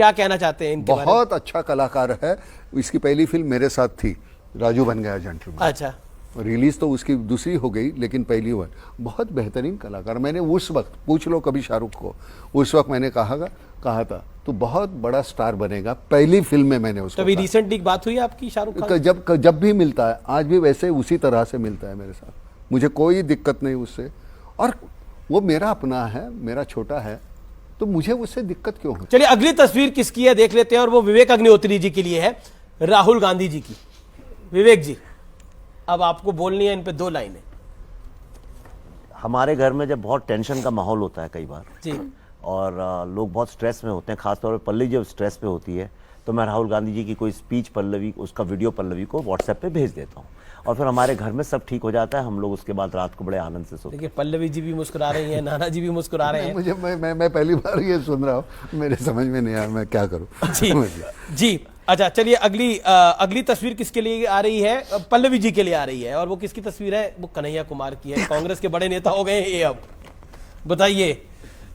क्या कहना चाहते हैं इनके बारे में? बहुत अच्छा कलाकार है। इसकी पहली फिल्म मेरे साथ थी, राजू बन गया जेंटलमैन। अच्छा, रिलीज तो उसकी दूसरी हो गई, लेकिन पहली वन बहुत बेहतरीन कलाकार। मैंने उस वक्त, पूछ लो कभी शाहरुख को, उस वक्त मैंने कहा था तो बहुत बड़ा स्टार बनेगा। पहली फिल्म में मैंने उसको तभी रिसेंटली बात हुई आपकी शाहरुख खान? जब भी मिलता है, आज भी वैसे उसी तरह से मिलता है मेरे साथ, मुझे कोई दिक्कत नहीं उससे। और वो मेरा अपना है, मेरा छोटा है, तो मुझे उससे दिक्कत क्यों हो? चलिए अगली तस्वीर किसकी है देख लेते हैं, और वो विवेक अग्निहोत्री जी के लिए है, राहुल गांधी जी की। विवेक जी, अब आपको बोलनी है इन पे 2 लाइनें। हमारे घर में जब बहुत टेंशन का माहौल होता है कई बार जी, और लोग बहुत स्ट्रेस में होते हैं, खासतौर पर पल्लवी जब स्ट्रेस पे होती है, तो मैं राहुल गांधी जी की कोई स्पीच पल्लवी, उसका वीडियो पल्लवी को व्हाट्सएप पे भेज देता हूँ और फिर हमारे घर में सब ठीक हो जाता है। हम लोग उसके बाद रात को बड़े आनंद से सोते हैं। देखिए पल्लवी जी भी मुस्कुरा रही हैं, नाना जी भी मुस्कुरा रहे हैं। मुझे मैं पहली बार ये सुन रहा हूँ, मेरे समझ में नहीं आया मैं क्या करूँ। जी जी, अच्छा चलिए अगली तस्वीर किसके लिए आ रही है? पल्लवी जी के लिए आ रही है, और वो किसकी तस्वीर है? वो कन्हैया कुमार की है। कांग्रेस के बड़े नेता हो गए हैं ये। अब बताइए,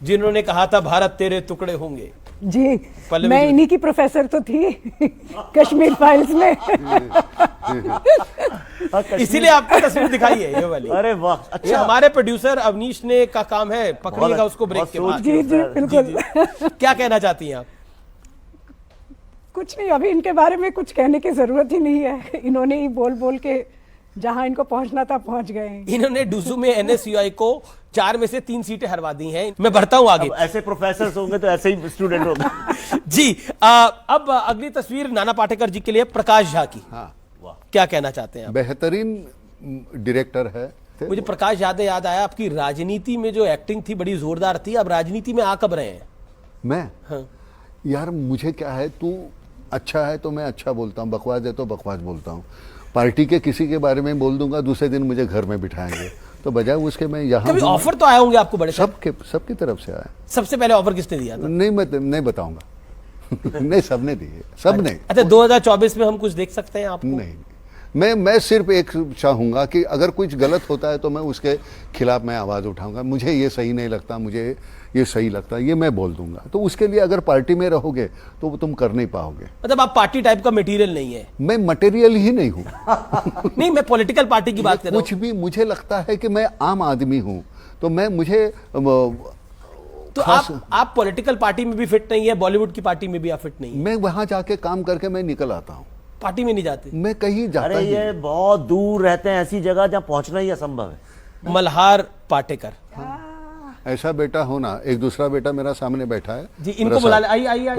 जिन्होंने कहा था भारत तेरे टुकड़े होंगे। जी, मैं इन्हीं की प्रोफेसर तो थी कश्मीर फाइल्स में। इसीलिए आपको तस्वीर दिखाई है ये वाली। अरे वाह, अच्छा। ये हमारे प्रोड्यूसर अवनीश ने का काम है, पकड़िएगा उसको ब्रेक के बाद। जी जी बिल्कुल। क्या कहना चाहती हैं आप? कुछ नहीं, अभी इनके बारे में कुछ कहने की जरूरत ही नहीं है। इन्होंने ही बोल बोल के जहां इनको पहुंचना था पहुंच गए। इन्होंने डुसू में एनएसयूआई को 4 में से 3 सीटें हरवा दी हैं। मैं बढ़ता हूं आगे। ऐसे प्रोफेसर होंगे तो ऐसे ही स्टूडेंट होंगे। जी, अब अगली तस्वीर नाना पाटेकर जी के लिए, प्रकाश झा की। हाँ, क्या कहना चाहते हैं आप? बेहतरीन डायरेक्टर है। मुझे प्रकाश याद आया, आपकी राजनीति में जो एक्टिंग थी बड़ी जोरदार थी। अब राजनीति में आ कब रहे हैं? मैं हाँ। यार मुझे क्या है, तू अच्छा है तो मैं अच्छा बोलता हूँ, बकवास है तो बकवास बोलता हूँ। पार्टी के किसी के बारे में बोल दूंगा, दूसरे दिन मुझे घर में बिठाएंगे, तो बजाय उसके मैं यहाँ। कभी ऑफर तो आए होंगे आपको बड़े? सबकी तरफ से आया। सबसे पहले ऑफर किसने दिया था? नहीं, मैं नहीं बताऊंगा। नहीं, सबने दिए, सबने। अच्छा, 2024 में हम कुछ देख सकते हैं आपको? नहीं, मैं सिर्फ एक चाहूंगा कि अगर कुछ गलत होता है तो मैं उसके खिलाफ मैं आवाज़ उठाऊंगा। मुझे ये सही नहीं लगता, मुझे ये सही लगता है, ये मैं बोल दूंगा। तो उसके लिए अगर पार्टी में रहोगे तो तुम कर नहीं पाओगे। मतलब आप पार्टी टाइप का मटेरियल नहीं है? मैं मटेरियल ही नहीं हूँ। नहीं, मैं पॉलिटिकल पार्टी की बात कर रहा हूँ। कुछ भी मुझे लगता है कि मैं आम आदमी हूँ, तो मुझे तो आप पॉलिटिकल पार्टी में भी फिट नहीं है, बॉलीवुड की पार्टी में भी आप फिट नहीं है? मैं वहां जाके काम करके मैं निकल आता हूँ। पार्टी में नहीं जाते? मैं कहीं जाता अरे ये बहुत दूर रहते हैं, ऐसी जगह जहाँ पहुंचना ही असंभव है। मल्हार पाटेकर। ऐसा बेटा होना। एक दूसरा बेटा मेरा सामने बैठा है जी, इनको बुला ले। आइए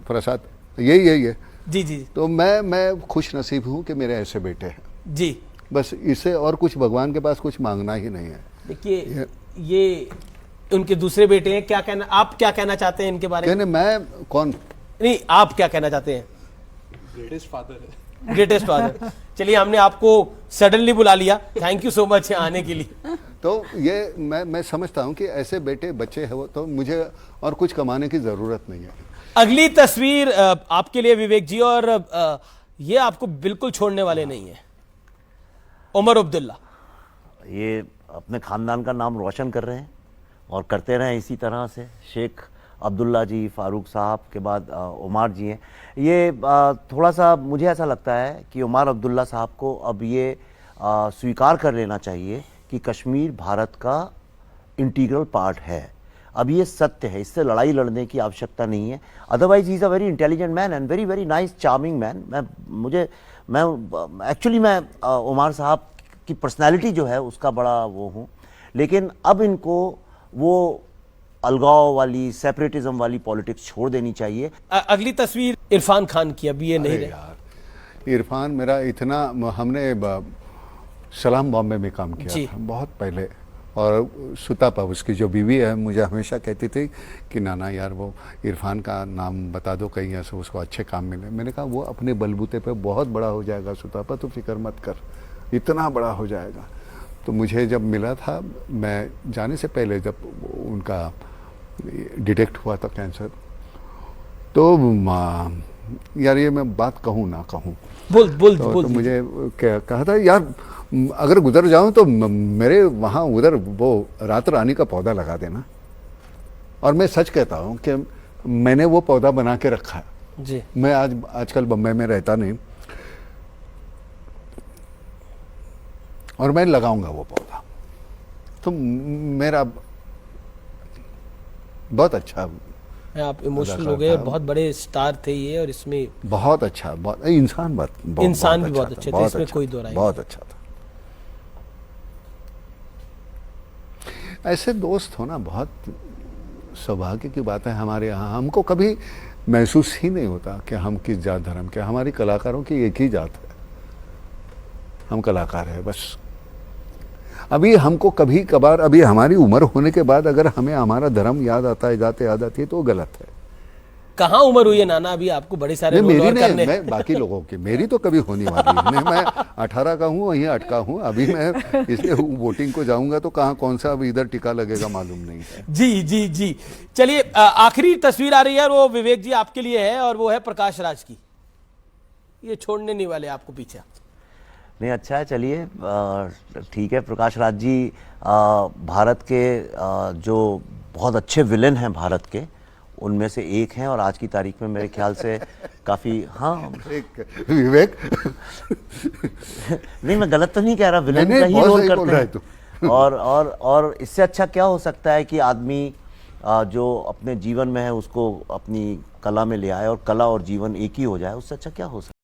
प्रसाद, यही है। जी जी। तो मैं खुश नसीब हूँ कि मेरे ऐसे बेटे हैं जी। बस इससे और कुछ भगवान के पास कुछ मांगना ही नहीं है। देखिए ये उनके दूसरे बेटे हैं। आप क्या कहना चाहते हैं इनके बारे में? मैं कौन नहीं, आप क्या कहना चाहते हैं? ग्रेटेस्ट फादर है। Greatest father. चलिए, हमने आपको सडनली बुला लिया, थैंक यू सो मच आने के लिए। तो ये मैं समझता हूँ कि ऐसे बेटे बच्चे हैं वो, तो मुझे और कुछ कमाने की जरूरत नहीं है। अगली तस्वीर आपके लिए विवेक जी, और ये आपको बिल्कुल छोड़ने वाले नहीं है। उमर अब्दुल्ला। ये अपने खानदान का नाम रोशन कर रहे हैं और करते रहे इसी तरह से। शेख अब्दुल्ला जी, फारूक साहब के बाद उमर जी हैं। ये थोड़ा सा मुझे ऐसा लगता है कि उमर अब्दुल्ला साहब को अब ये स्वीकार कर लेना चाहिए कि कश्मीर भारत का इंटीग्रल पार्ट है। अब ये सत्य है, इससे लड़ाई लड़ने की आवश्यकता नहीं है। Otherwise he is a very intelligent man and very very nice charming man. मैं एक्चुअली उमर साहब की पर्सनैलिटी जो है उसका बड़ा वो हूँ, लेकिन अब इनको वो अलगाव वाली, सेपरेटिज्म वाली पॉलिटिक्स छोड़ देनी चाहिए। अगली तस्वीर इरफान खान की। अब ये नहीं यार, इरफान मेरा इतना, हमने सलाम बॉम्बे में काम किया था बहुत पहले, और सुतापा उसकी जो बीवी है मुझे हमेशा कहती थी कि नाना यार वो इरफान का नाम बता दो कहीं ऐसे उसको अच्छे काम मिले। मैंने कहा वो अपने बलबूते पे बहुत बड़ा हो जाएगा सुतापा, तो फिक्र मत कर, इतना बड़ा हो जाएगा। तो मुझे जब मिला था, मैं जाने से पहले जब उनका डिटेक्ट हुआ था कैंसर, तो यार ये मैं बात कहूँ ना कहूँ, बोल तो मुझे कहा था यार अगर गुजर जाऊं तो मेरे वहाँ उधर वो रात रानी का पौधा लगा देना। और मैं सच कहता हूँ कि मैंने वो पौधा बना के रखा है। जी मैं आजकल बम्बई में रहता नहीं, और मैं लगाऊंगा वो पौधा। तो मेरा बहुत अच्छा, आप इमोशनल अदाकार हो गए, था। बहुत बड़े स्टार थे ये, और इसमें बहुत अच्छा, बहुत इंसान, इंसान भी बहुत था, अच्छे थे, बहुत इसमें अच्छा कोई था, दो राय बहुत अच्छा था। ऐसे दोस्त होना बहुत सौभाग्य की बात है हमारे यहाँ। हमको कभी महसूस ही नहीं होता कि हम किस जात धर्म के। हमारी कलाकारों की एक ही जात है, हम कलाकार हैं बस। अभी हमको कभी कभार, अभी हमारी उम्र होने के बाद अगर हमें हमारा धर्म याद आता है, जाते याद आती है, तो वो गलत है। कहाँ उम्र हुई है नाना अभी आपको बड़े सारे नहीं, रोल मेरी और नहीं, करने? मैं बाकी लोगों की, मेरी तो कभी होने वाली है नहीं। मैं 18 का हूँ, वहीं अटका हूँ अभी मैं, इसलिए वोटिंग को जाऊंगा तो कहाँ कौन सा अभी इधर टिका लगेगा मालूम नहीं है। जी जी जी। चलिए आखिरी तस्वीर आ रही है, और वो विवेक जी आपके लिए है, और वो है प्रकाश राज की। ये छोड़ने नहीं वाले आपको पीछे। नहीं, अच्छा है, चलिए ठीक है। प्रकाश राज जी भारत के जो बहुत अच्छे विलेन हैं भारत के, उनमें से एक हैं, और आज की तारीख में मेरे ख्याल से काफ़ी, हाँ एक विवेक नहीं, मैं गलत तो नहीं कह रहा, विलेन नहीं, का ही बहुत रोल सही बोल रहा है करते तू। हैं। और इससे अच्छा क्या हो सकता है कि आदमी जो अपने जीवन में है उसको अपनी कला में ले आए, और कला और जीवन एक ही हो जाए, उससे अच्छा क्या हो सकता है।